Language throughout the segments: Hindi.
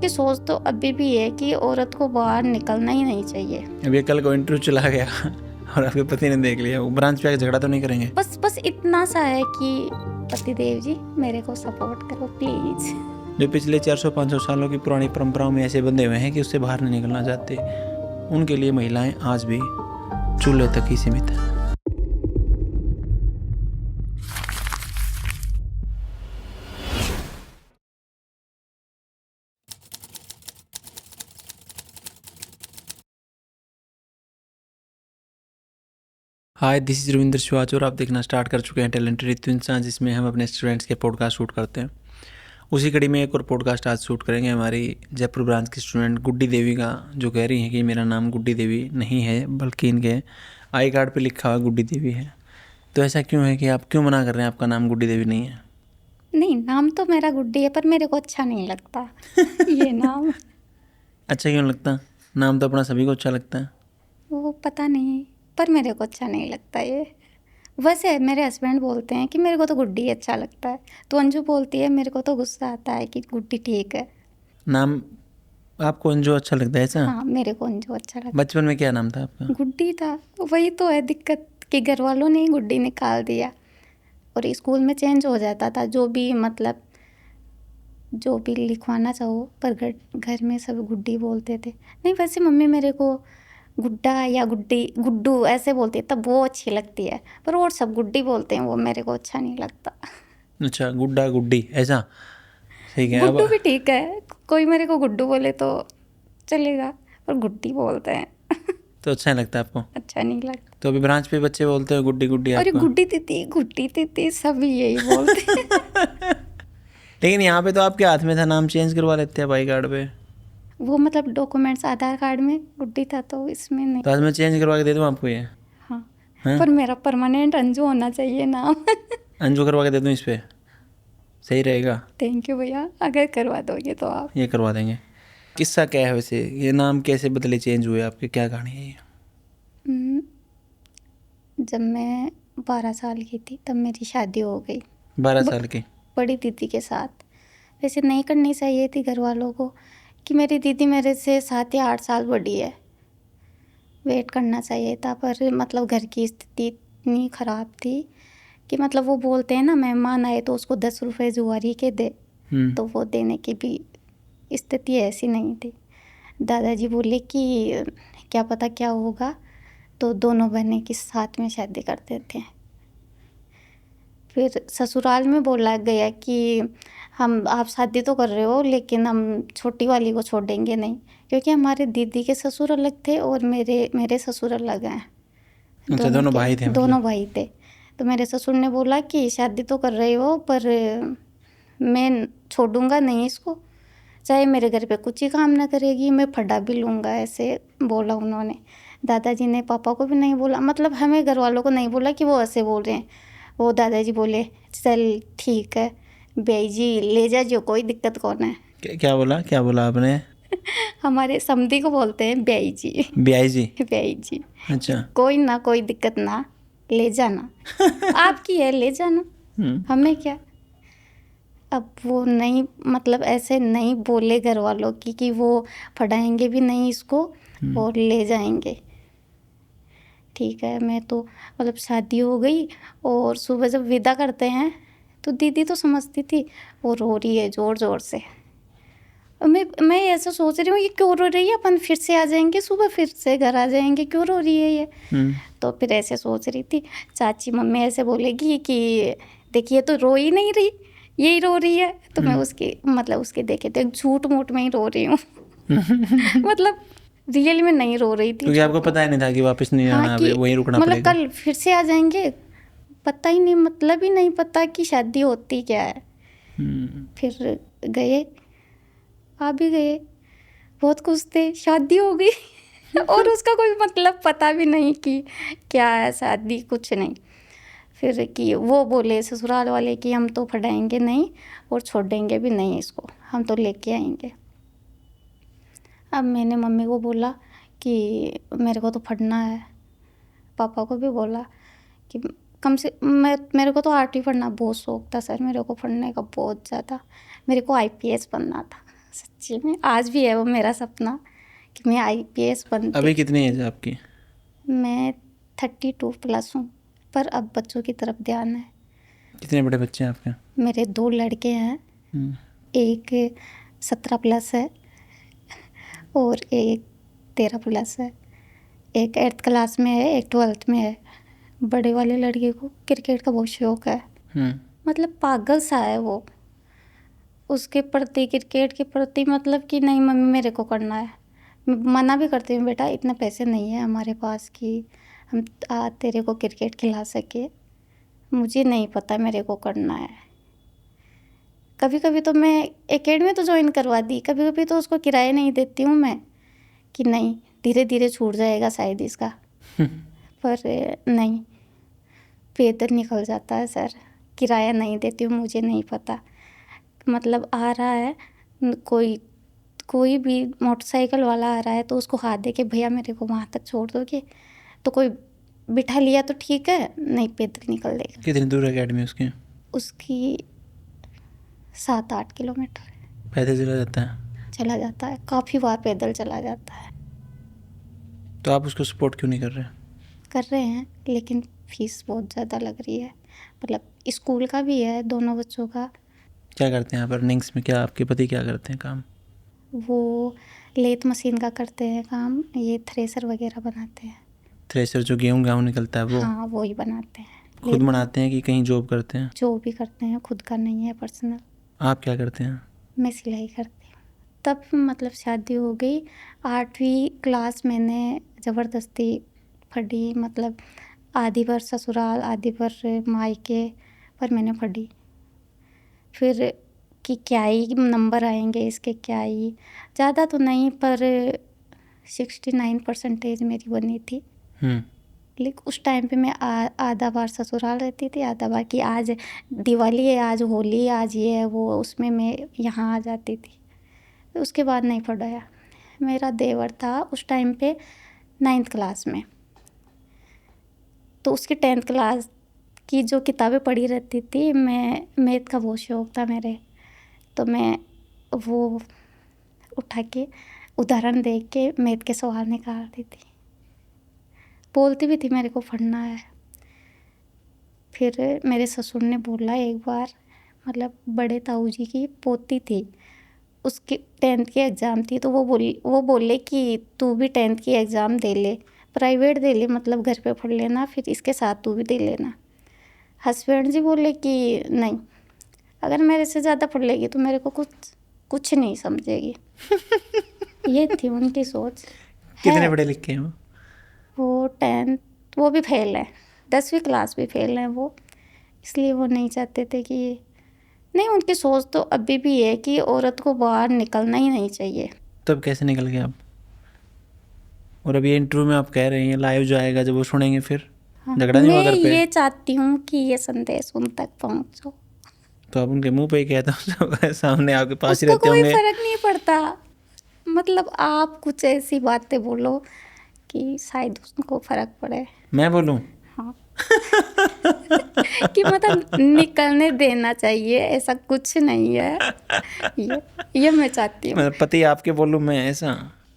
की सोच तो अभी भी है कि औरत को बाहर निकलना ही नहीं चाहिए। अभी कल को इंटरव्यू चला गया और आपके पति ने देख लिया, वो ब्रांच पे आके झगड़ा तो नहीं करेंगे? बस इतना सा है कि पतिदेव जी मेरे को सपोर्ट करो प्लीज। जो पिछले 400-500 सालों की पुरानी परंपराओं में ऐसे बंधे हुए हैं कि उससे बाहर नहीं निकलना चाहते, उनके लिए महिलाएं आज भी चूल्हे तक ही सीमित है। हाय, दिस इज रविंद्र शिवाच और आप देखना स्टार्ट कर चुके हैं टैलेंटेड ट्विंस, जिसमें हम अपने स्टूडेंट्स के पॉडकास्ट शूट करते हैं। उसी कड़ी में एक और पॉडकास्ट आज शूट करेंगे हमारी जयपुर ब्रांच की स्टूडेंट गुड्डी देवी का, जो कह रही हैं कि मेरा नाम गुड्डी देवी नहीं है, बल्कि इनके आई कार्ड पे लिखा हुआ गुड्डी देवी है। तो ऐसा क्यों है कि आप क्यों मना कर रहे हैं, आपका नाम गुड्डी देवी नहीं है? नहीं, नाम तो मेरा गुड्डी है पर मेरे को अच्छा नहीं लगता ये नाम। अच्छा क्यों लगता? नाम तो अपना सभी को अच्छा लगता है। वो पता नहीं, पर मेरे को अच्छा नहीं लगता ये। वैसे मेरे हस्बैंड बोलते हैं कि मेरे को तो गुड्डी अच्छा लगता है, तो अंजू बोलती है मेरे को तो गुस्सा आता है कि गुड्डी ठीक है। नाम आपको अंजू अच्छा लगता है ऐसा? हाँ, मेरे को अंजू अच्छा लगता बचपन में क्या नाम था आपका? है। गुड्डी था। वही तो है दिक्कत कि घर वालों ने ही गुड्डी निकाल दिया और स्कूल में चेंज हो जाता था, जो भी मतलब जो भी लिखवाना चाहो, पर घर में सब गुड्डी बोलते थे। नहीं, वैसे मम्मी मेरे को गुड्डा या गुड्डी गुड्डू ऐसे बोलती है, तब वो अच्छी लगती है, पर और सब गुड्डी बोलते हैं, वो मेरे को अच्छा नहीं लगता। अच्छा, गुड्डा गुड्डी ऐसा, ठीक है। गुड्डू अब भी ठीक है, कोई मेरे को गुड्डू बोले तो चलेगा, पर गुड्डी बोलते हैं तो अच्छा नहीं लगता आपको? अच्छा नहीं लगता। तो अभी ब्रांच पे बच्चे बोलते हैं गुड्डी गुड्डी अरे आपको? गुड्डी दीदी सभी यही बोलते हैं लेकिन यहाँ पे तो आपके हाथ में था, नाम चेंज करवा लेते हैं आई कार्ड पे। वो मतलब डॉक्यूमेंट्स आधार कार्ड में गुड्डी था, तो इसमें नहीं। तो आज मैं चेंज करवा के दे दूँ आपको ये? हाँ, हाँ? पर मेरा परमानेंट अंजू होना चाहिए नाम अंजू करवा के दे दूँ इस पे, सही रहेगा? थैंक यू भैया, अगर करवा दोगे तो आप। ये करवा देंगे। किस्सा क्या है वैसे, ये नाम कैसे बदले, चेंज हुए आपके, क्या कहानी है ये? जब मैं 12 साल की थी तब मेरी शादी हो गई 12 साल की? बड़ी दीदी के साथ। वैसे नहीं करनी चाहिए थी घर वालों को, कि मेरी दीदी मेरे से 7 या 8 साल बड़ी है, वेट करना चाहिए था, पर मतलब घर की स्थिति इतनी ख़राब थी कि मतलब वो बोलते हैं ना, मेहमान आए तो उसको 10 रुपये जुआरी के दे, तो वो देने की भी स्थिति ऐसी नहीं थी। दादाजी बोले कि क्या पता क्या होगा, तो दोनों बहनें की साथ में शादी कर देते हैं। फिर ससुराल में बोला गया कि आप शादी तो कर रहे हो, लेकिन हम छोटी वाली को छोड़ेंगे नहीं, क्योंकि हमारे दीदी के ससुर अलग थे और मेरे ससुर अलग हैं। अच्छा, दोनों भाई थे? दोनों भाई थे। तो मेरे ससुर ने बोला कि शादी तो कर रहे हो, पर मैं छोड़ूंगा नहीं इसको, चाहे मेरे घर पे कुछ ही काम ना करेगी, मैं फटा भी लूँगा, ऐसे बोला उन्होंने। दादाजी ने पापा को भी नहीं बोला, मतलब हमें घर वालों को नहीं बोला कि वो ऐसे बोल रहे हैं। वो दादाजी बोले चल ठीक है बेई जी, ले जा जो, कोई दिक्कत कौन है। क्या बोला आपने? हमारे समधी को बोलते हैं बेई जी। ब्याई जी? बेई जी। अच्छा। कोई ना, कोई दिक्कत ना, ले जाना आपकी है, ले जाना, हमें क्या। अब वो नहीं, मतलब ऐसे नहीं बोले घर वालों की कि वो फटाएंगे भी नहीं इसको और ले जाएंगे। ठीक है, मैं तो मतलब शादी हो गई और सुबह जब विदा करते हैं तो दीदी तो समझती थी, वो रो रही है ज़ोर ज़ोर से। मैं ऐसा सोच रही हूँ ये क्यों रो रही है, अपन फिर से आ जाएंगे, सुबह फिर से घर आ जाएंगे, क्यों रो रही है ये। तो फिर ऐसे सोच रही थी, चाची मम्मी ऐसे बोलेगी कि देखिए तो रो ही नहीं रही, यही रो रही है। तो मैं उसके देखे तो झूठ मूठ में ही रो रही हूँ मतलब रियल में नहीं रो रही थी, क्योंकि आपको पता ही नहीं था कि वापस नहीं आना, हाँ, वहीं रुकना मतलब पड़ेगा। कल फिर से आ जाएंगे, पता ही नहीं, मतलब ही नहीं पता कि शादी होती क्या है। फिर गए, आ भी गए, बहुत खुश थे, शादी हो गई और उसका कोई मतलब पता भी नहीं कि क्या है शादी, कुछ नहीं। फिर कि वो बोले ससुराल वाले कि हम तो फटाएंगे नहीं और छोड़ेंगे भी नहीं इसको, हम तो लेके आएंगे। अब मैंने मम्मी को बोला कि मेरे को तो फटना है, पापा को भी बोला कि मेरे को तो आर्ट ही पढ़ना बहुत शौक था सर, मेरे को पढ़ने का बहुत ज़्यादा, मेरे को IPS बनना था। सच्ची में आज भी है वो मेरा सपना कि मैं IPS बनती। अभी कितनी एज है आपकी? मैं 32+ हूँ, पर अब बच्चों की तरफ ध्यान है। कितने बड़े बच्चे हैं आपके? मेरे 2 लड़के हैं, एक 17+ है और एक 13+ है। एक 8th क्लास में है, एक 12th में है। बड़े वाले लड़के को क्रिकेट का बहुत शौक है, मतलब पागल सा है वो उसके प्रति, क्रिकेट के प्रति। मतलब कि नहीं मम्मी मेरे को करना है। मना भी करती हूँ, बेटा इतने पैसे नहीं है हमारे पास कि हम तेरे को क्रिकेट खिला सके, मुझे नहीं पता, मेरे को करना है। कभी कभी तो मैं एकेडमी तो ज्वाइन करवा दी, कभी कभी तो उसको किराया नहीं देती हूँ मैं कि नहीं धीरे धीरे छूट जाएगा शायद इसका। पर नहीं, पैदल निकल जाता है सर। किराया नहीं देती हूँ, मुझे नहीं पता। मतलब आ रहा है कोई भी मोटरसाइकिल वाला आ रहा है तो उसको हाथ दे के भैया मेरे को वहाँ तक छोड़ दोगे, तो कोई बिठा लिया तो ठीक है, नहीं पैदल निकल देगा। कितनी दूर है अकेडमी उसकी? उसकी 7-8 किलोमीटर पैदल चला जाता है? चला जाता है, काफ़ी बार पैदल चला जाता है। तो आप उसको सपोर्ट क्यों नहीं कर रहे? कर रहे हैं, लेकिन फीस बहुत ज़्यादा लग रही है। मतलब स्कूल का भी है, दोनों बच्चों का। क्या करते हैं आप अर्निंग्स में? क्या आपके पति क्या करते हैं काम? वो लेथ मशीन का करते हैं काम, ये थ्रेसर वगैरह बनाते हैं। थ्रेसर जो गेहूँ निकलता है वो? हाँ वो ही बनाते हैं। खुद बनाते हैं कि कहीं जॉब करते हैं? जो भी करते हैं, खुद का नहीं है पर्सनल। आप क्या करते हैं? मैं सिलाई करती हूँ। तब मतलब शादी हो गई, 8वीं क्लास मैंने ज़बरदस्ती पढ़ी। मतलब आधी बार ससुराल, आधी बार मायके, पर मैंने पढ़ी। फिर कि क्या ही नंबर आएंगे इसके, क्या ही ज़्यादा तो नहीं, पर 69% मेरी बनी थी। लेकिन उस टाइम पे मैं आधा बार ससुराल रहती थी, आधा बार कि आज दिवाली है, आज होली है, आज ये है वो, उसमें मैं यहाँ आ जाती थी। उसके बाद नहीं पढ़ाया। मेरा देवर था उस टाइम पे 9th क्लास में, तो उसकी 10th क्लास की जो किताबें पढ़ी रहती थी, मैं मैथ का बहुत शौक था मेरे, तो मैं वो उठा के उदाहरण देख के मैथ के सवाल निकालती थी, बोलती भी थी मेरे को पढ़ना है। फिर मेरे ससुर ने बोला एक बार, मतलब बड़े ताऊ जी की पोती थी, उसकी 10th की एग्ज़ाम थी, तो वो बोले कि तू भी 10th की एग्ज़ाम दे ले, प्राइवेट दे ले, मतलब घर पे पढ़ लेना, फिर इसके साथ तू भी दे लेना। हस्बैंड जी बोले कि नहीं, अगर मेरे से ज़्यादा पढ़ लेगी तो मेरे को कुछ नहीं समझेगी। ये थी उनकी सोच। कितने पढ़े लिखे हैं वो 10th, वो भी फेल है, 10वीं क्लास भी फेल है वो, इसलिए वो नहीं चाहते थे कि नहीं, उनकी सोच तो अभी भी है कि औरत को बाहर निकलना ही नहीं चाहिए। तब कैसे निकल गए आप? और अभी इंटरव्यू में आप कह रही हैं लाइव जाएगा, जब वो सुनेंगे फिर झगड़ा नहीं होगा घर पे? मैं ये चाहती हूँ कि ये संदेश उन तक पहुँचो। तो आप उनके मुंह पे ही कहते हो, सामने आपके पास ही उसको रहते कोई होंगे। फर्क नहीं पड़ता। मतलब आप कुछ ऐसी बातें बोलो कि शायद उसको फर्क पड़े। मैं बोलूं? हाँ। कि मतलब निकलने देना चाहिए, ऐसा कुछ नहीं है। ये मैं चाहती हूँ। मतलब पति आपके बोलूं मैं, ऐसा?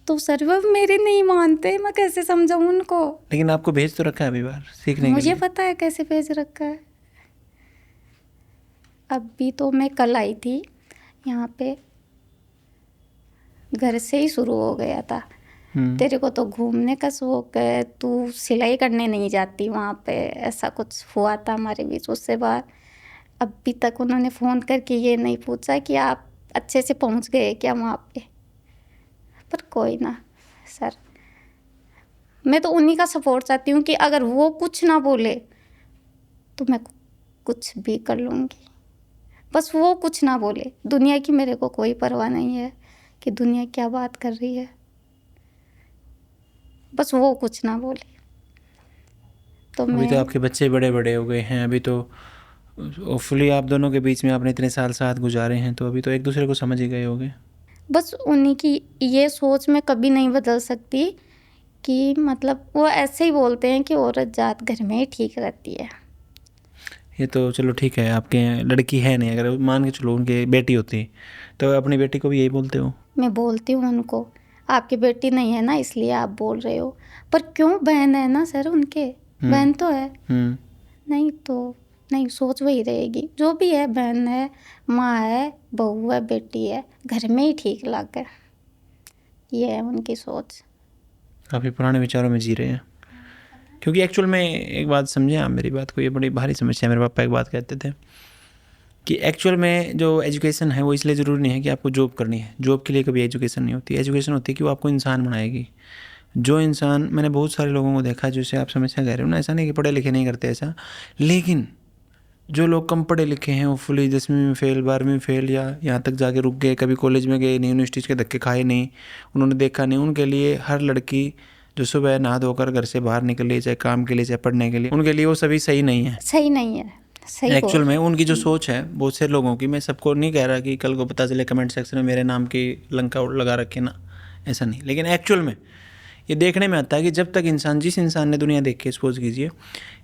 तो सर वो मेरे नहीं मानते, मैं कैसे समझाऊँ उनको? लेकिन आपको भेज तो रखा है अभी बार सीखने के मुझे लिए। पता है कैसे भेज रखा है। अभी तो मैं कल आई थी यहाँ पे, घर से ही शुरू हो गया था। तेरे को तो घूमने का शौक है, तू सिलाई करने नहीं जाती वहाँ पे, ऐसा कुछ हुआ था हमारे बीच। उससे बाद अभी तक उन्होंने फ़ोन करके ये नहीं पूछा कि आप अच्छे से पहुँच गए क्या वहाँ पे। पर कोई ना सर, मैं तो उन्हीं का सपोर्ट चाहती हूँ कि अगर वो कुछ ना बोले तो मैं कुछ भी कर लूँगी। बस वो कुछ ना बोले, दुनिया की मेरे को कोई परवाह नहीं है कि दुनिया क्या बात कर रही है, बस वो कुछ ना बोले तो अभी मैं। तो आपके बच्चे बड़े बड़े हो गए हैं, अभी तो होपफुली आप दोनों के बीच में आपने इतने साल साथ गुजारे हैं, तो अभी तो एक दूसरे को समझ ही गए होंगे। बस उन्हीं की ये सोच मैं कभी नहीं बदल सकती कि मतलब वो ऐसे ही बोलते हैं कि औरत जात घर में ही ठीक रहती है। ये तो चलो ठीक है, आपके लड़की है नहीं, अगर मान के चलो उनकी बेटी होती तो अपनी बेटी को भी यही बोलते हो? मैं बोलती हूँ उनको, आपकी बेटी नहीं है ना इसलिए आप बोल रहे हो, पर क्यों, बहन है ना सर उनके, बहन तो है। नहीं तो नहीं, सोच वही रहेगी, जो भी है बहन है, माँ है, बहू है, बेटी है, घर में ही ठीक लगे, ये है उनकी सोच। काफ़ी पुराने विचारों में जी रहे हैं। क्योंकि एक्चुअल में एक बात समझें आप मेरी बात को, ये बड़ी भारी समस्या है। मेरे पापा एक बात कहते थे कि एक्चुअल में जो एजुकेशन है वो इसलिए ज़रूरी नहीं है कि आपको जॉब करनी है, जॉब के लिए कभी एजुकेशन नहीं होती। एजुकेशन होती है कि वो आपको इंसान बनाएगी। जो इंसान, मैंने बहुत सारे लोगों को देखा जैसे आप समस्या कह रहे हो ना, ऐसा नहीं कि पढ़े लिखे नहीं करते ऐसा, लेकिन जो लोग कम पढ़े लिखे हैं, वो फुली 10वीं में फेल, 12वीं में फेल, या यहाँ तक जाके रुक गए, कभी कॉलेज में गए नहीं, यूनिवर्सिटीज़ के धक्के खाए नहीं, उन्होंने देखा नहीं, उनके लिए हर लड़की जो सुबह नहा धोकर घर से बाहर निकले, चाहे काम के लिए चाहे पढ़ने के लिए, उनके लिए वो सभी सही नहीं है। सही नहीं है, सही एक्चुअल में उनकी जो सोच है बहुत से लोगों की, मैं सबको नहीं कह रहा कि कल को पता चले कमेंट सेक्शन में मेरे नाम की लंका लगा रखे ना, ऐसा नहीं, लेकिन एक्चुअल में ये देखने में आता है कि जब तक इंसान, जिस इंसान ने दुनिया देख के, सपोज कीजिए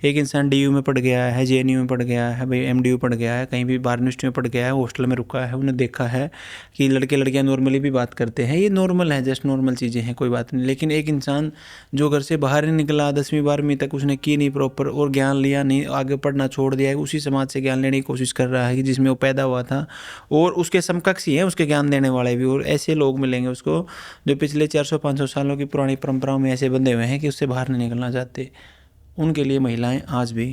एक इंसान DU में पढ़ गया है, JNU में पढ़ गया है, भाई MDU पढ़ गया है, कहीं भी बाहर यूनिवर्सिटी में पढ़ गया है, हॉस्टल में रुका है, उन्हें देखा है कि लड़के लड़कियां नॉर्मली भी बात करते हैं, ये नॉर्मल है, जस्ट नॉर्मल चीज़ें हैं, कोई बात नहीं। लेकिन एक इंसान जो घर से बाहर नहीं निकला, 10वीं 12वीं तक उसने की नहीं प्रॉपर, और ज्ञान लिया नहीं, आगे पढ़ना छोड़ दिया है, उसी समाज से ज्ञान लेने की कोशिश कर रहा है कि जिसमें वो पैदा हुआ था, और उसके समकक्ष ही हैं उसके ज्ञान देने वाले भी, और ऐसे लोग मिलेंगे उसको जो पिछले 400-500 सालों की पुरानी परंपराओं में ऐसे बंधे हुए हैं कि उससे बाहर नहीं निकलना चाहते। उनके लिए महिलाएं आज भी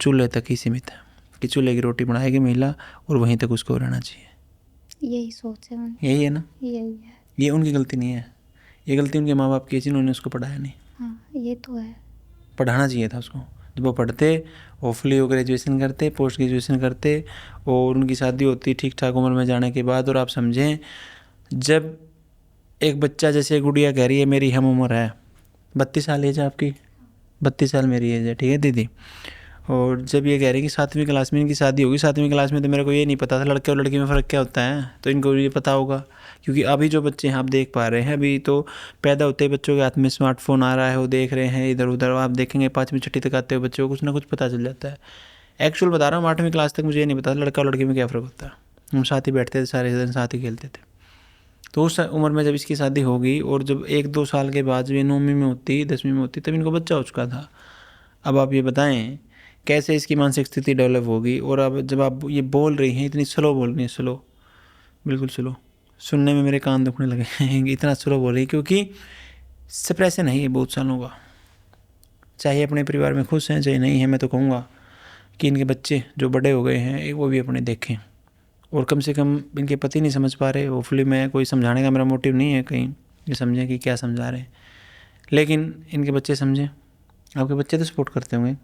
चूल्हे तक ही सीमित है कि चूल्हे की रोटी बनाएगी महिला और वहीं तक उसको रहना चाहिए। यही सोच है उनकी। यही है ना? यही है। ये उनकी गलती नहीं है, ये गलती उनके माँ बाप की है जिन्होंने उसको पढ़ाया नहीं। हाँ, ये तो है। पढ़ाना चाहिए था उसको। जब वो पढ़ते, होपफुली वो ग्रेजुएशन करते, पोस्ट ग्रेजुएशन करते, और उनकी शादी होती ठीक ठाक उम्र में जाने के बाद। और आप समझें, जब एक बच्चा, जैसे गुड़िया कह रही है मेरी हम उम्र है, 32 साल एज है आपकी, 32 साल मेरी एज है, ठीक है दीदी, और जब ये कह रही है कि 7वीं क्लास में इनकी शादी होगी, 7वीं क्लास में तो मेरे को ये नहीं पता था लड़के और लड़की में फ़र्क क्या होता है, तो इनको ये पता होगा। क्योंकि अभी जो बच्चे हैं आप देख पा रहे हैं, अभी तो पैदा होते ही बच्चों के हाथ में स्मार्टफोन आ रहा है, वो देख रहे हैं इधर उधर। आप देखेंगे 5वीं 6वीं तक आते हुए बच्चों को कुछ ना कुछ पता चल जाता है। एक्चुअल बता रहा हूँ, 8वीं क्लास तक मुझे ये नहीं पता था लड़का और लड़की में क्या फ़र्क होता है। हम साथ ही बैठते थे, सारे दिन साथ ही खेलते थे। तो उस उम्र में जब इसकी शादी होगी, और जब 1-2 साल के बाद जब ये 9वीं में होती, 10वीं में होती, तब इनको बच्चा हो चुका था। अब आप ये बताएं कैसे इसकी मानसिक स्थिति डेवलप होगी। और अब जब आप ये बोल रही हैं, इतनी स्लो बोल रही हैं, स्लो, बिल्कुल स्लो, सुनने में मेरे कान दुखने लगे हैं इतना स्लो बोल रही है, क्योंकि सप्रेशन है ये बहुत सालों का। चाहे अपने परिवार में खुश हैं चाहे नहीं हैं, मैं तो कहूँगा कि इनके बच्चे जो बड़े हो गए हैं वो भी अपने देखें, और कम से कम इनके पति नहीं समझ पा रहे। होपफुली, मैं कोई समझाने का मेरा मोटिव नहीं है कहीं ये समझें कि क्या समझा रहे हैं, लेकिन इनके बच्चे समझें। आपके बच्चे तो सपोर्ट करते होंगे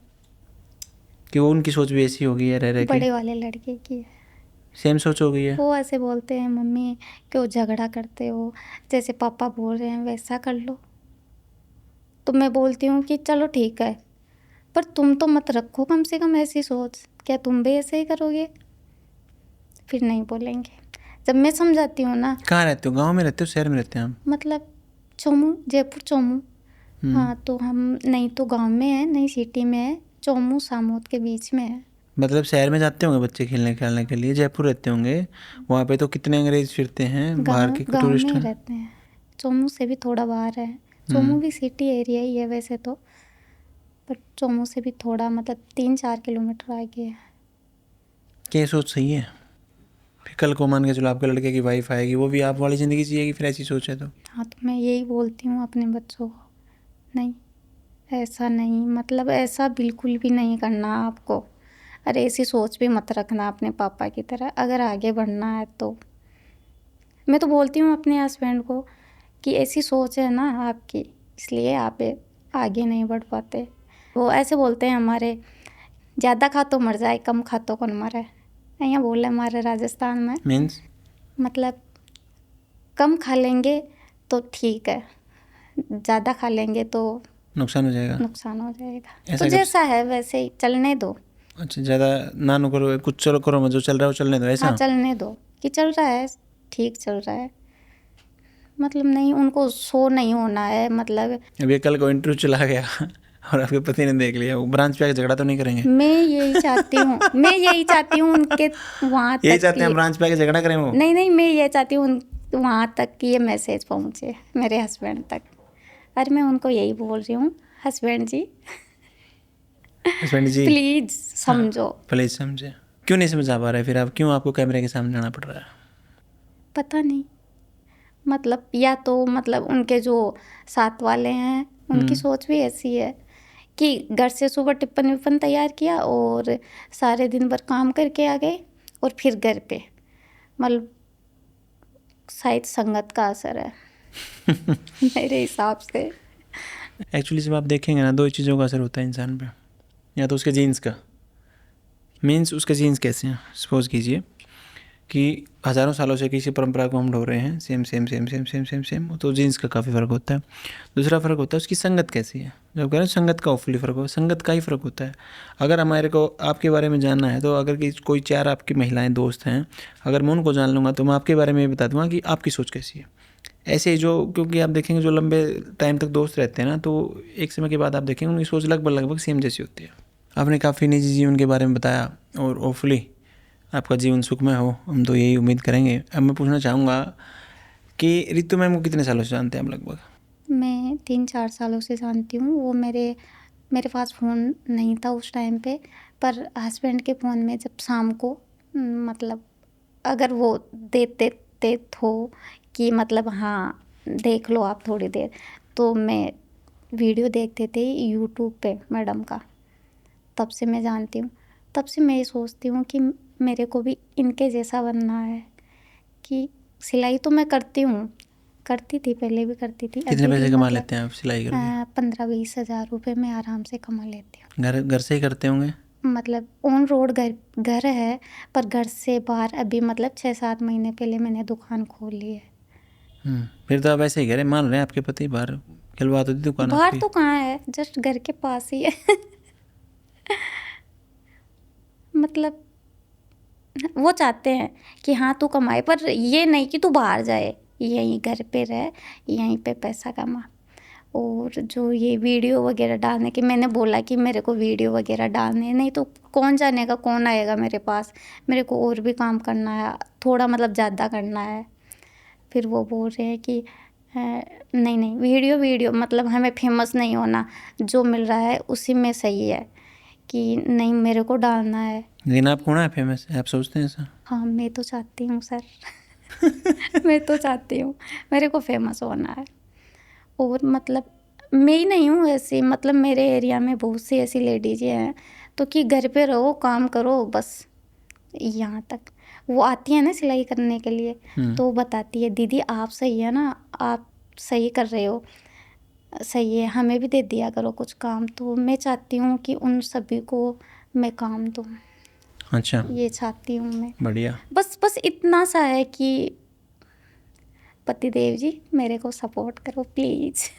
कि वो, उनकी सोच भी ऐसी होगी है, रह रह के बड़े वाले लड़के की है, सेम सोच हो गई है। वो ऐसे बोलते हैं, मम्मी क्यों झगड़ा करते हो, जैसे पापा बोल रहे हैं वैसा कर लो। तो मैं बोलती हूँ कि चलो ठीक है, पर तुम तो मत रखो कम से कम ऐसी सोच, क्या तुम भी ऐसे ही करोगे? फिर नहीं बोलेंगे। जब मैं समझाती हूँ ना। कहाँ रहते हो, गांव में रहते हो शहर में रहते हैं हम? मतलब चोमू, जयपुर चोमू। हाँ, तो हम नहीं तो गांव में है, नहीं सिटी में है, चोमू सामोद के बीच में है। मतलब शहर में जाते होंगे बच्चे खेलने खेलने के लिए, जयपुर रहते होंगे, वहाँ पे तो कितने अंग्रेज फिरते हैं, बाहर के गाँव टूरिस्ट में हैं। रहते हैं, चोमू से भी थोड़ा बाहर है। चोमू भी सिटी एरिया ही है वैसे तो, पर चोमू से भी थोड़ा मतलब 3-4 किलोमीटर आगे है। क्या सोच सही है? फिर कल को मान के चलो आपके लड़के की वाइफ आएगी, वो भी आप वाली ज़िंदगी जिएगी, फिर ऐसी सोच है तो? हाँ, तो मैं यही बोलती हूँ अपने बच्चों को, नहीं ऐसा नहीं, मतलब ऐसा बिल्कुल भी नहीं करना आपको। अरे ऐसी सोच भी मत रखना अपने पापा की तरह, अगर आगे बढ़ना है तो। मैं तो बोलती हूँ अपने हस्बैंड को कि ऐसी सोच है ना आपकी, इसलिए आप आगे नहीं बढ़ पाते। वो ऐसे बोलते हैं हमारे, ज़्यादा खा तो मर जाए, कम खा तो कौन मरे, यहाँ बोले हमारे राजस्थान में। मीन्स मतलब कम खा लेंगे तो ठीक है, ज़्यादा खा लेंगे तो नुकसान हो जाएगा। नुकसान हो जाएगा। ऐसा तो जैसा है वैसे ही चलने दो। अच्छा, ज़्यादा ना नो करो, कुछ चलो करो, जो चल रहा है वो चलने दो, ऐसा? हाँ, चलने दो कि चल रहा है, ठीक चल रहा है, मतलब नहीं उनको शो नहीं होना है। मतलब अब ये कल को इंटरव्यू चला गया और आपके पति ने देख लिया, वो ब्रांच पे आके झगड़ा तो नहीं करेंगे? मैं यही चाहती हूँ उनके वहाँ तक यही चाहते हैं ब्रांच पे आके झगड़ा करें वो? नहीं, मैं ये चाहती हूँ वहाँ तक कि ये मैसेज पहुँचे मेरे हस्बैंड तक। और मैं उनको यही बोल रही हूँ, हस्बैंड जी प्लीज समझो। प्लीज समझे। क्यों नहीं समझ आ पा रहे फिर आप? क्यों आपको कैमरे के सामने आना पड़ रहा है? पता नहीं, मतलब या तो मतलब उनके जो साथ वाले हैं उनकी सोच भी ऐसी है कि घर से सुबह टिफ़िन विफ़िन तैयार किया और सारे दिन भर काम करके आ गए और फिर घर पे, मतलब शायद संगत का असर है मेरे हिसाब से। एक्चुअली जब आप देखेंगे ना, दो ही चीज़ों का असर होता है इंसान पे। या तो उसके जीन्स का, मीन्स उसके जीन्स कैसे हैं। सपोज कीजिए कि हज़ारों सालों से किसी परंपरा को हम ढो रहे हैं, same same same same same same same, तो जीन्स का काफ़ी फ़र्क होता है। दूसरा फ़र्क होता है उसकी संगत कैसी है। जब कह रहे हैं संगत का ऑफुली फ़र्क हो, संगत का ही फ़र्क होता है। अगर हमारे को आपके बारे में जानना है तो अगर कोई 4 आपकी महिलाएं दोस्त हैं, अगर मैं उनको जान लूँगा तो मैं आपके बारे में ये बता दूँगा कि आपकी सोच कैसी है। ऐसे जो, क्योंकि आप देखेंगे जो लंबे टाइम तक दोस्त रहते हैं ना, तो एक समय के बाद आप देखेंगे उनकी सोच लगभग सेम जैसी होती है। आपने काफ़ी निजी जीवन के बारे में बताया और होपफुली आपका जीवन सुखमय हो, हम तो यही उम्मीद करेंगे। अब मैं पूछना चाहूँगा कि रितु मैम को कितने सालों से जानते हैं आप लगभग? मैं 3-4 सालों से जानती हूँ। वो मेरे पास फ़ोन नहीं था उस टाइम पे, पर हस्बैंड के फ़ोन में जब शाम को मतलब अगर वो देते तो कि मतलब हाँ देख लो आप थोड़ी देर, तो मैं वीडियो देखते थे यूट्यूब पे मैडम का, तब से मैं जानती हूँ। तब से मैं ये सोचती हूँ कि मेरे को भी इनके जैसा बनना है। कि सिलाई तो मैं करती थी, पहले भी करती थी। कितने पैसे कमा लेते हैं आप सिलाई करके? 15-20 हज़ार रुपये मैं आराम से कमा लेती हूँ। घर से ही करते होंगे? मतलब ऑन रोड घर है, पर घर से बाहर अभी मतलब 6-7 महीने पहले मैंने दुकान खोली है। फिर तो आप ऐसे ही कह रहे, मान रहे हैं आपके पति बाहर खिलवा तो दी दुकान बाहर आपकी? तो कहाँ है, जस्ट घर के पास ही है मतलब वो चाहते हैं कि हाँ तू कमाए, पर ये नहीं कि तू बाहर जाए, यहीं घर पे रह, यहीं पे पैसा कमा। और जो ये वीडियो वगैरह डालने की, मैंने बोला कि मेरे को वीडियो वगैरह डालने नहीं तो कौन जानेगा, कौन आएगा मेरे पास, मेरे को और भी काम करना है, थोड़ा मतलब ज़्यादा करना है। फिर वो बोल रहे हैं कि नहीं वीडियो मतलब हमें फेमस नहीं होना, जो मिल रहा है उसी में सही है, कि नहीं मेरे को डालना है। लेकिन आप होना है फेमस, आप सोचते हैं ऐसा? हाँ मैं तो चाहती हूँ सर मैं तो चाहती हूँ, मेरे को फेमस होना है। और मतलब मैं ही नहीं हूँ ऐसी, मतलब मेरे एरिया में बहुत सी ऐसी लेडीज़ हैं तो कि घर पे रहो काम करो बस, यहाँ तक। वो आती है ना सिलाई करने के लिए, तो बताती है दीदी आप सही है ना, आप सही कर रहे हो, सही है, हमें भी दे दिया करो कुछ काम। तो मैं चाहती हूँ कि उन सभी को मैं काम दूँ। अच्छा, ये चाहती हूँ मैं। बढ़िया। बस इतना सा है कि पतिदेव जी मेरे को सपोर्ट करो प्लीज़।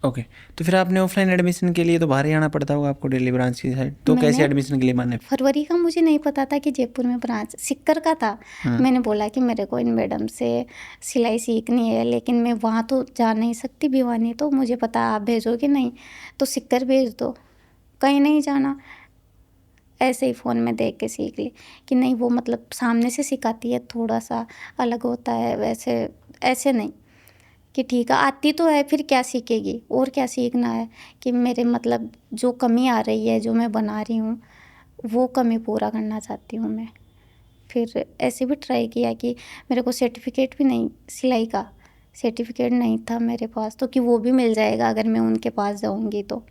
ओके, तो फिर आपने ऑफलाइन एडमिशन के लिए तो बाहर ही आना पड़ता होगा आपको, दिल्ली ब्रांच की साइड, तो कैसे एडमिशन के लिए माने? फरवरी का मुझे नहीं पता था कि जयपुर में ब्रांच, सिक्कर का था। मैंने बोला कि मेरे को इन मैडम से सिलाई सीखनी है, लेकिन मैं वहाँ तो जा नहीं सकती, भिवानी तो मुझे पता आप भेजोगे नहीं, तो सिक्कर भेज दो, कहीं नहीं जाना। ऐसे ही फ़ोन में देख के सीख ली कि नहीं वो मतलब सामने से सिखाती है, थोड़ा सा अलग होता है, वैसे ऐसे नहीं कि ठीक है आती तो है फिर क्या सीखेगी, और क्या सीखना है। कि मेरे मतलब जो कमी आ रही है, जो मैं बना रही हूँ, वो कमी पूरा करना चाहती हूँ मैं। फिर ऐसे भी ट्राई किया कि मेरे को सर्टिफिकेट भी नहीं, सिलाई का सर्टिफिकेट नहीं था मेरे पास, तो कि वो भी मिल जाएगा अगर मैं उनके पास जाऊँगी तो।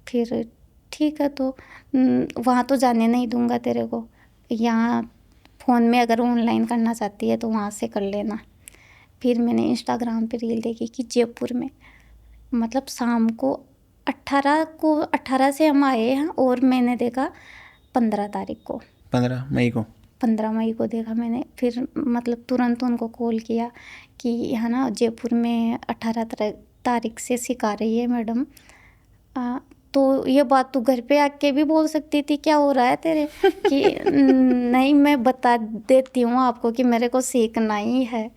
फिर ठीक है, तो वहाँ तो जाने नहीं दूँगा तेरे को, यहाँ फ़ोन में अगर ऑनलाइन करना चाहती है तो वहाँ से कर लेना। फिर मैंने इंस्टाग्राम पे रील देखी कि जयपुर में मतलब शाम को 18 से हम आए हैं और मैंने देखा 15 तारीख को, 15 मई को देखा मैंने। फिर मतलब तुरंत उनको कॉल किया कि है ना जयपुर में 18 तारीख से सिखा रही है मैडम। तो ये बात तू घर पे आके भी बोल सकती थी, क्या हो रहा है तेरे कि नहीं मैं बता देती हूँ आपको कि मेरे को सीखना ही है।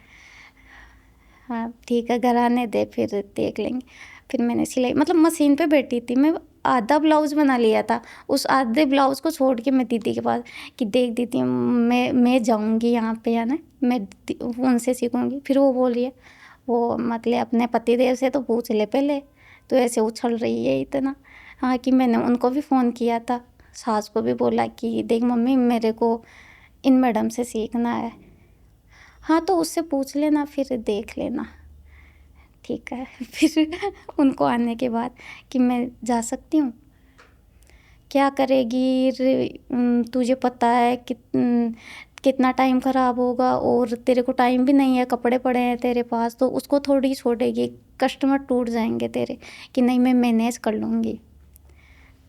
हाँ ठीक है, घर आने दे फिर देख लेंगे। फिर मैंने सिलाई मतलब मशीन पे बैठी थी मैं, आधा ब्लाउज़ बना लिया था। उस आधे ब्लाउज़ को छोड़ के मैं दीदी के पास कि देख दीदी मैं जाऊँगी यहाँ पे है ना, मैं उनसे सीखूँगी। फिर वो बोल रही है, वो मतलब अपने पतिदेव से तो पूछ ले पहले, तो ऐसे उछल रही है इतना। हाँ, कि मैंने उनको भी फ़ोन किया था, सास को भी बोला कि देख मम्मी मेरे को इन मैडम से सीखना है। हाँ, तो उससे पूछ लेना फिर देख लेना। ठीक है। फिर उनको आने के बाद कि मैं जा सकती हूँ, क्या करेगी तुझे पता है कितना टाइम ख़राब होगा और तेरे को टाइम भी नहीं है, कपड़े पड़े हैं तेरे पास, तो उसको थोड़ी छोड़ेगी, कस्टमर टूट जाएंगे तेरे। कि नहीं मैं मैनेज कर लूँगी,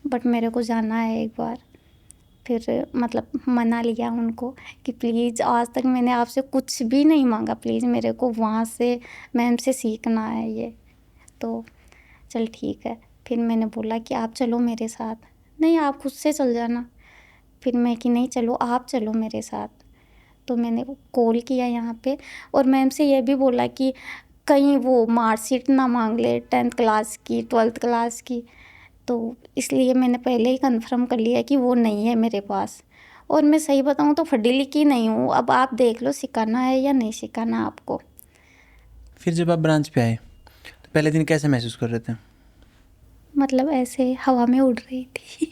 बट मेरे को जाना है एक बार। फिर मतलब मना लिया उनको कि प्लीज़ आज तक मैंने आपसे कुछ भी नहीं मांगा, प्लीज़ मेरे को वहाँ से मैम से सीखना है ये। तो चल ठीक है। फिर मैंने बोला कि आप चलो मेरे साथ। नहीं आप खुद से चल जाना। फिर मैं कि नहीं चलो आप चलो मेरे साथ। तो मैंने कॉल किया यहाँ पे और मैम से ये भी बोला कि कहीं वो मार्कशीट ना मांग ले 10th क्लास की 12th क्लास की। तो इसलिए मैंने पहले ही कंफर्म कर लिया कि वो नहीं है मेरे पास। और मैं सही बताऊँ तो पढ़ी लिखी नहीं हूँ, अब आप देख लो सिखाना है या नहीं सिखाना आपको। फिर जब आप ब्रांच पे आए तो पहले दिन कैसे महसूस कर रहे थे? मतलब ऐसे हवा में उड़ रही थी।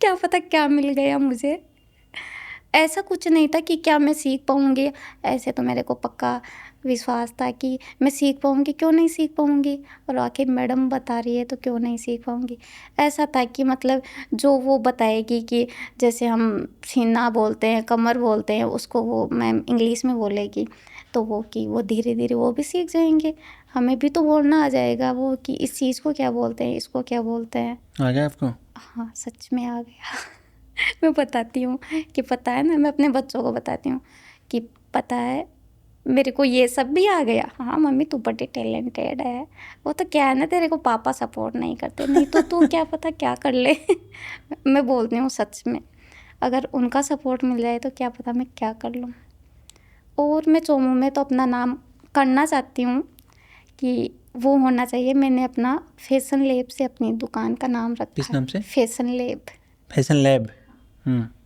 क्या पता क्या मिल गया मुझे। ऐसा कुछ नहीं था कि क्या मैं सीख पाऊँगी, ऐसे तो मेरे को पक्का विश्वास था कि मैं सीख पाऊँगी, क्यों नहीं सीख पाऊँगी, और आखिर मैडम बता रही है तो क्यों नहीं सीख पाऊँगी। ऐसा था कि मतलब जो वो बताएगी कि जैसे हम सीना बोलते हैं, कमर बोलते हैं, उसको वो मैम इंग्लिश में बोलेगी, तो वो कि वो धीरे धीरे वो भी सीख जाएंगे। हमें भी तो बोलना आ जाएगा वो कि इस चीज़ को क्या बोलते हैं, इसको क्या बोलते हैं। आ गया आपको? हाँ सच में आ गया। मैं बताती हूँ कि पता है ना, मैं अपने बच्चों को बताती हूँ कि पता है मेरे को ये सब भी आ गया। हाँ मम्मी तू बड़ी टैलेंटेड है। वो तो क्या है ना, तेरे को पापा सपोर्ट नहीं करते, नहीं तो तू क्या पता क्या कर ले। मैं बोलती हूँ सच में, अगर उनका सपोर्ट मिल जाए तो क्या पता मैं क्या कर लूँ। और मैं चोमू में तो अपना नाम करना चाहती हूँ कि वो होना चाहिए। मैंने अपना फैशन लैब से अपनी दुकान का नाम रखा किस है। नाम से? Fashion lab. Fashion lab.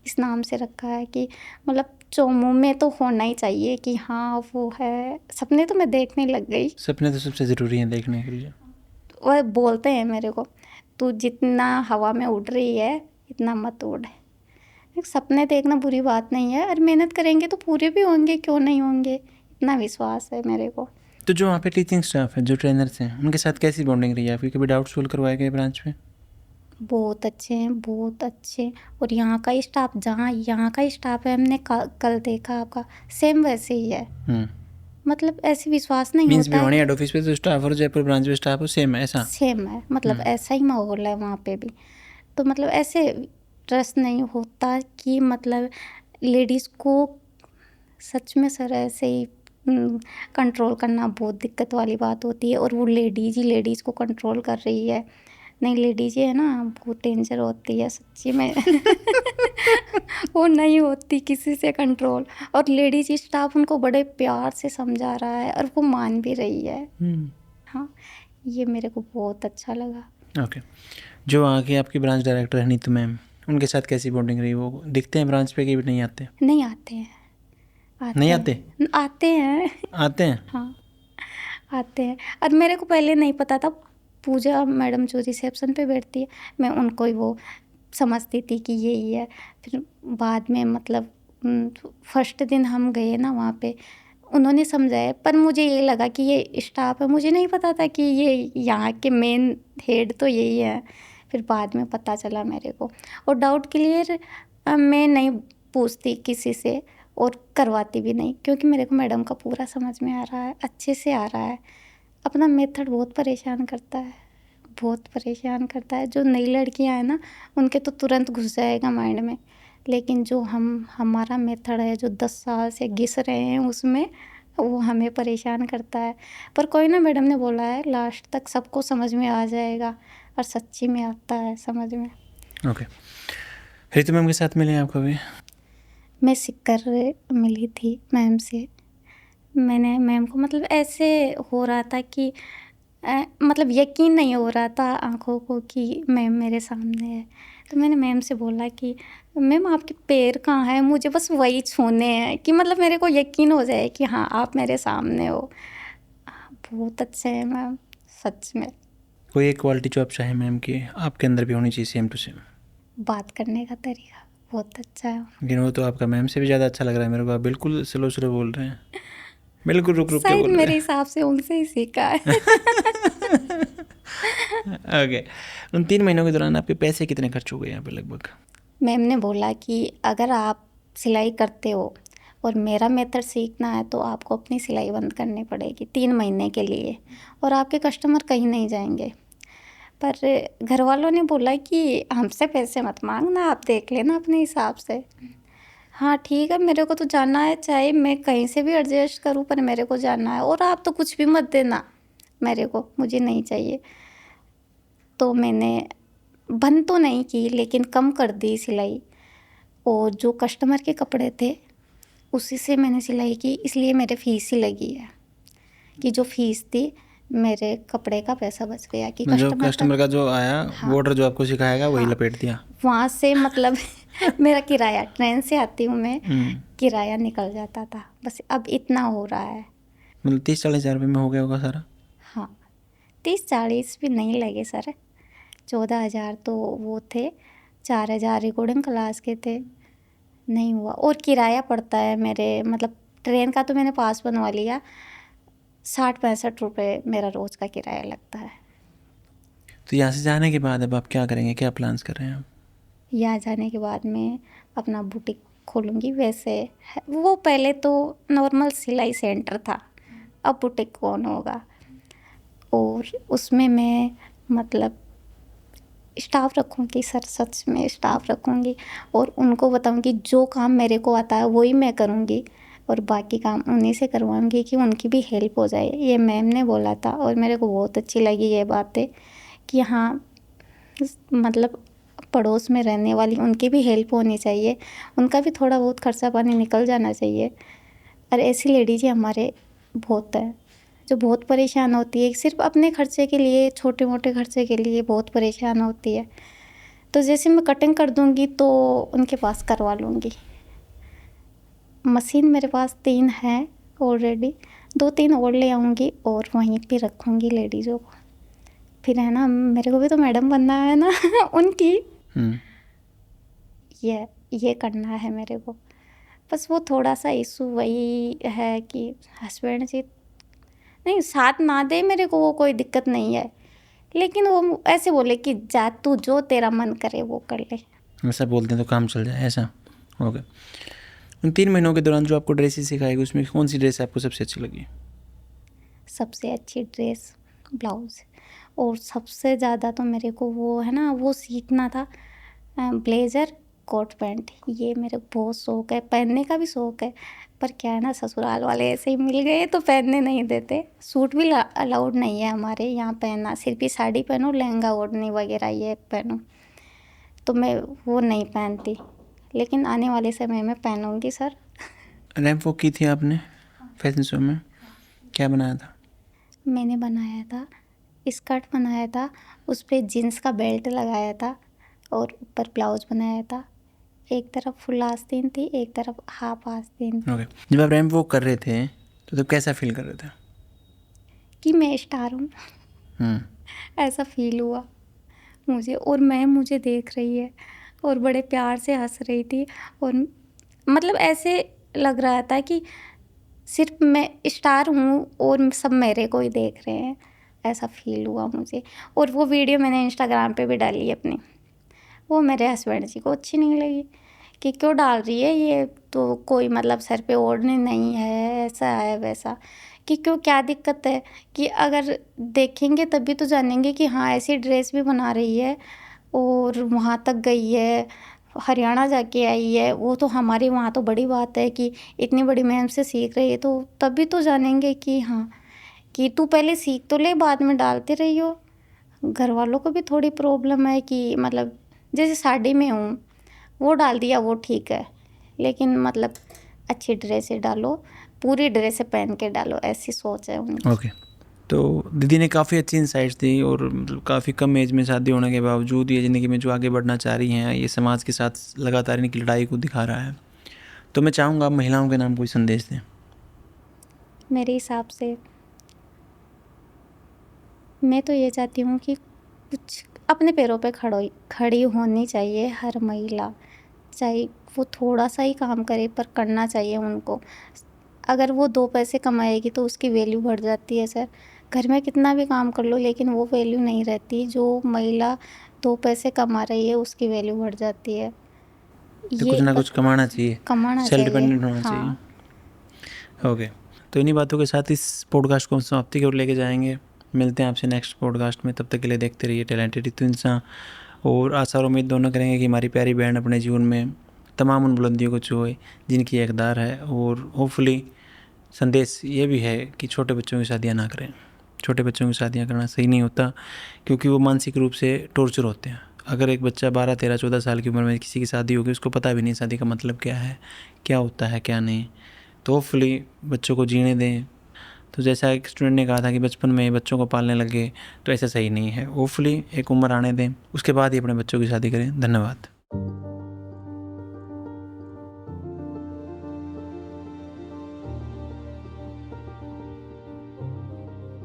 इस नाम से रखा है कि मतलब चोमू में तो होना ही चाहिए कि हाँ वो है। सपने तो मैं देखने लग गई। सपने तो सबसे ज़रूरी हैं देखने के लिए। वह बोलते हैं मेरे को, तू जितना हवा में उड़ रही है इतना मत उड़। सपने देखना बुरी बात नहीं है, और मेहनत करेंगे तो पूरे भी होंगे, क्यों नहीं होंगे, इतना विश्वास है मेरे को। तो जो वहाँ पे टीचिंग स्टाफ है, जो ट्रेनर्स हैं, उनके साथ कैसी बॉन्डिंग रही है आपकी? कभी डाउट सोल्व करवाए गए ब्रांच में? बहुत अच्छे हैं, बहुत अच्छे। और यहाँ का स्टाफ, जहाँ यहाँ का स्टाफ है, हमने कल देखा आपका, सेम वैसे ही है। मतलब ऐसे विश्वास नहीं मीन्स होता भिवानी है। हेड ऑफिस पे जो स्टाफ और जयपुर ब्रांच में स्टाफ हो सेम है ऐसा? सेम है, मतलब ऐसा ही माहौल है वहाँ पे भी। तो मतलब ऐसे ट्रस्ट नहीं होता कि मतलब लेडीज़ को सच में सर ऐसे ही कंट्रोल करना बहुत दिक्कत वाली बात होती है। और वो लेडीज़ ही लेडीज़ को कंट्रोल कर रही है। नहीं, लेडीज़ ही है ना बहुत डेंजर होती है सच्ची में। वो नहीं होती किसी से कंट्रोल। और लेडीज़ स्टाफ उनको बड़े प्यार से समझा रहा है और वो मान भी रही है। हाँ, ये मेरे को बहुत अच्छा लगा। ओके। जो आगे आपकी ब्रांच डायरेक्टर है नीतू मैम, उनके साथ कैसी बॉन्डिंग रही? वो दिखते हैं ब्रांच पे कि भी नहीं आते? नहीं आते हैं। नहीं आते? आते हैं। आते हैं। हाँ आते हैं। और मेरे को पहले नहीं पता था, पूजा मैडम जो रिसेप्शन पे बैठती है, मैं उनको ही वो समझती थी कि यही है। फिर बाद में मतलब फर्स्ट दिन हम गए ना वहाँ पे, उन्होंने समझाया, पर मुझे ये लगा कि ये स्टाफ है, मुझे नहीं पता था कि ये यहाँ के मेन हेड तो यही है। फिर बाद में पता चला मेरे को। और डाउट क्लियर मैं नहीं पूछती किसी से और करवाती भी नहीं, क्योंकि मेरे को मैडम का पूरा समझ में आ रहा है, अच्छे से आ रहा है। अपना मेथड बहुत परेशान करता है, बहुत परेशान करता है। जो नई लड़कियां हैं ना, उनके तो तुरंत घुस जाएगा माइंड में, लेकिन जो हमारा मेथड है, जो 10 साल से घिस रहे हैं उसमें, वो हमें परेशान करता है। पर कोई ना, मैडम ने बोला है लास्ट तक सबको समझ में आ जाएगा, और सच्ची में आता है समझ में। ओके। ऋतु मैम के साथ मिले हैं आप कभी? मैं सिक्कर मिली थी मैम से। मैंने मैम को मतलब ऐसे हो रहा था कि मतलब यकीन नहीं हो रहा था आँखों को कि मैम मेरे सामने है। तो मैंने मैम से बोला कि मैम आपके पैर कहाँ हैं, मुझे बस वही छूने हैं, कि मतलब मेरे को यकीन हो जाए कि हाँ आप मेरे सामने हो। बहुत अच्छे हैं मैम, सच में। कोई एक क्वालिटी जो आप चाहें मैम की आपके अंदर भी होनी चाहिए सेम टू सेम? बात करने का तरीका बहुत अच्छा है। लेकिन वो तो आपका मैम से भी ज़्यादा अच्छा लग रहा है मेरे को, आप बिल्कुल स्लो स्लो बोल रहे हैं, बिल्कुल रुक रुक के शायद बोल मेरे रहे हिसाब से उनसे ही सीखा है। हैं। ओके, उन 3 महीनों के दौरान आपके पैसे कितने खर्च हो गए यहाँ पे लगभग? मैम ने बोला कि अगर आप सिलाई करते हो और मेरा मेथड सीखना है तो आपको अपनी सिलाई बंद करनी पड़ेगी 3 महीने के लिए, और आपके कस्टमर कहीं नहीं जाएंगे। पर घर वालों ने बोला कि हमसे पैसे मत मांगना, आप देख लेना अपने हिसाब से। हाँ ठीक है, मेरे को तो जाना है, चाहे मैं कहीं से भी एडजस्ट करूँ पर मेरे को जाना है, और आप तो कुछ भी मत देना मेरे को, मुझे नहीं चाहिए। तो मैंने बंद तो नहीं की लेकिन कम कर दी सिलाई, और जो कस्टमर के कपड़े थे उसी से मैंने सिलाई की, इसलिए मेरे फीस ही लगी है कि जो फीस थी मेरे कपड़े का पैसा बच गया कि जो कस्टमर का जो आया हाँ, वो ऑर्डर जो आपको सिखाएगा वही हाँ, लपेट दिया। वहाँ से मतलब मेरा किराया, ट्रेन से आती हूँ मैं, किराया निकल जाता था, बस अब इतना हो रहा है। मतलब 30-40 हज़ार रुपये में हो गया होगा सारा? हाँ 30-40 भी नहीं लगे सर, 14,000 तो वो थे, 4,000 रिकॉर्डिंग क्लास के थे, नहीं हुआ। और किराया पड़ता है मेरे, मतलब ट्रेन का तो मैंने पास बनवा लिया, 60-65 रुपये मेरा रोज़ का किराया लगता है। तो यहाँ से जाने के बाद अब आप क्या करेंगे, क्या प्लान्स कर रहे हैं आप? यहाँ जाने के बाद मैं अपना बुटीक खोलूँगी। वैसे वो पहले तो नॉर्मल सिलाई सेंटर था, अब बुटीक कौन होगा, और उसमें मैं मतलब स्टाफ रखूँगी सर, सच में स्टाफ रखूँगी, और उनको बताऊँगी जो काम मेरे को आता है वही मैं करूँगी, और बाकी काम उन्हीं से करवाऊँगी कि उनकी भी हेल्प हो जाए। ये मैम ने बोला था और मेरे को बहुत अच्छी लगी ये बातें कि हाँ मतलब पड़ोस में रहने वाली उनकी भी हेल्प होनी चाहिए, उनका भी थोड़ा बहुत खर्चा पानी निकल जाना चाहिए। और ऐसी लेडीज़ हमारे बहुत है जो बहुत परेशान होती है, सिर्फ अपने खर्चे के लिए, छोटे मोटे खर्चे के लिए बहुत परेशान होती है। तो जैसे मैं कटिंग कर दूँगी तो उनके पास करवा लूँगी। मशीन मेरे पास 3 हैं ऑलरेडी, 2-3 और ले आऊँगी और वहीं पे रखूँगी लेडीज़ों को। फिर है ना, मेरे को भी तो मैडम बनना है ना उनकी, ये करना है मेरे को। बस वो थोड़ा सा इशू वही है कि हस्बैंड जी नहीं साथ ना दे मेरे को, वो कोई दिक्कत नहीं है, लेकिन वो ऐसे बोले कि जा तू जो तेरा मन करे वो कर ले। ऐसा बोलते हैं तो काम चल जाए, ऐसा? ओके। उन 3 महीनों के दौरान जो आपको ड्रेसेस सिखाएगी उसमें कौन सी ड्रेस आपको सबसे अच्छी लगी? सबसे अच्छी ड्रेस ब्लाउज़, और सबसे ज़्यादा तो मेरे को वो है ना, वो सीखना था ब्लेज़र कोट पैंट, ये मेरे को बहुत शौक़ है, पहनने का भी शौक़ है। पर क्या है ना, ससुराल वाले ऐसे ही मिल गए तो पहनने नहीं देते। सूट भी अलाउड नहीं है हमारे यहाँ पहनना, सिर्फ ही साड़ी पहनो, लहंगा ओढ़नी वगैरह ये पहनो, तो मैं वो नहीं पहनती, लेकिन आने वाले समय में पहनूंगी सर। रैंप वॉक की थी आपने फैशन शो में, क्या बनाया था? मैंने बनाया था स्कर्ट बनाया था, उस पर जीन्स का बेल्ट लगाया था और ऊपर ब्लाउज बनाया था। एक तरफ फुल आस्तीन थी, एक तरफ हाफ आस्तीन थी। ओके। जब आप रैंप वॉक कर रहे थे तो तब कैसा फील कर रहे थे? कि मैं स्टार हूँ ऐसा फील हुआ मुझे, और मैं मुझे देख रही है और बड़े प्यार से हंस रही थी, और मतलब ऐसे लग रहा था कि सिर्फ मैं स्टार हूँ और सब मेरे को ही देख रहे हैं, ऐसा फील हुआ मुझे। और वो वीडियो मैंने इंस्टाग्राम पे भी डाली अपनी, वो मेरे हस्बैंड जी को अच्छी नहीं लगी कि क्यों डाल रही है ये, तो कोई मतलब सर पे ओढ़ने नहीं है, ऐसा है वैसा, कि क्यों क्या दिक्कत है, कि अगर देखेंगे तभी तो जानेंगे कि हाँ ऐसी ड्रेस भी बना रही है और वहाँ तक गई है, हरियाणा जाके आई है, वो तो हमारे वहाँ तो बड़ी बात है कि इतनी बड़ी मैम से सीख रही है, तो तभी तो जानेंगे कि हाँ, कि तू पहले सीख तो ले, बाद में डालते रही हो। घर वालों को भी थोड़ी प्रॉब्लम है कि मतलब जैसे साड़ी में हूँ वो डाल दिया वो ठीक है, लेकिन मतलब अच्छी ड्रेसें डालो, पूरी ड्रेसें पहन के डालो, ऐसी सोच है उनकी। ओके। तो दीदी ने काफ़ी अच्छी इंसाइट्स दी और मतलब काफ़ी कम एज में शादी होने के बावजूद ये ज़िंदगी में जो आगे बढ़ना चाह रही हैं, ये समाज के साथ लगातार इनकी लड़ाई को दिखा रहा है। तो मैं चाहूँगा आप महिलाओं के नाम कोई संदेश दें। मेरे हिसाब से मैं तो ये चाहती हूँ कि कुछ अपने पैरों पे खड़ी होनी चाहिए हर महिला, चाहे वो थोड़ा सा ही काम करे पर करना चाहिए उनको। अगर वो 2 पैसे कमाएगी तो उसकी वैल्यू बढ़ जाती है सर। घर में कितना भी काम कर लो लेकिन वो वैल्यू नहीं रहती। जो महिला 2 पैसे कमा रही है उसकी वैल्यू बढ़ जाती है। तो ये कुछ ना कुछ कमाना चाहिए, कमाना सेल्फ चाहिए। डिपेंडेंट होना हाँ। चाहिए। ओके, तो इन्हीं बातों के साथ इस पॉडकास्ट को हम समाप्ति की ओर लेके जाएंगे। मिलते हैं आपसे नेक्स्ट पॉडकास्ट में, तब तक के लिए देखते रहिए टैलेंटेड रितु इंसान। और आशा और उम्मीद दोनों करेंगे कि हमारी प्यारी बहन अपने जीवन में तमाम उन बुलंदियों को छुए जिनकी हकदार है। और होपफुली संदेश ये भी है कि छोटे बच्चों की शादियाँ ना करें। छोटे बच्चों की शादियाँ करना सही नहीं होता, क्योंकि वो मानसिक रूप से टॉर्चर होते हैं। अगर एक बच्चा 12, 13, 14 साल की उम्र में किसी की शादी होगी, उसको पता भी नहीं शादी का मतलब क्या है, क्या होता है, क्या नहीं। तो होपफुली बच्चों को जीने दें। तो जैसा एक स्टूडेंट ने कहा था कि बचपन में बच्चों को पालने लगे, तो ऐसा सही नहीं है। होपफुली एक उम्र आने दें, उसके बाद ही अपने बच्चों की शादी करें। धन्यवाद।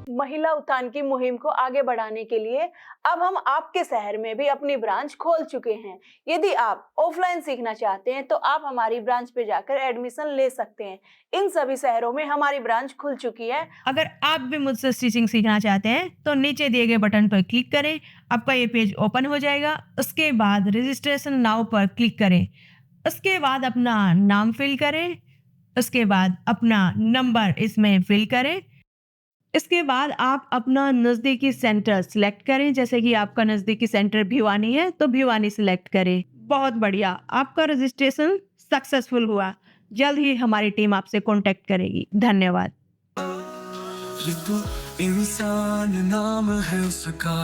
महिला उत्थान की मुहिम को आगे बढ़ाने के लिए अब हम आपके शहर में भी अपनी ब्रांच खोल चुके हैं। यदि आप ऑफलाइन सीखना चाहते हैं तो आप हमारी ब्रांच पे जाकर एडमिशन ले सकते हैं। इन सभी शहरों में हमारी ब्रांच खुल चुकी है। अगर आप भी मुझसे स्टिचिंग सीखना चाहते हैं तो नीचे दिए गए बटन पर क्लिक करें, आपका ये पेज ओपन हो जाएगा। उसके बाद रजिस्ट्रेशन नाउ पर क्लिक करें, उसके बाद अपना नाम फिल करें, उसके बाद अपना नंबर इसमें फिल करें। इसके बाद आप अपना नज़दीकी सेंटर सिलेक्ट करें। जैसे कि आपका नज़दीकी सेंटर भिवानी है तो भिवानी सिलेक्ट करें। बहुत बढ़िया, आपका रजिस्ट्रेशन सक्सेसफुल हुआ। जल्द ही हमारी टीम आपसे कांटेक्ट करेगी। धन्यवाद। इंसान नाम है उसका।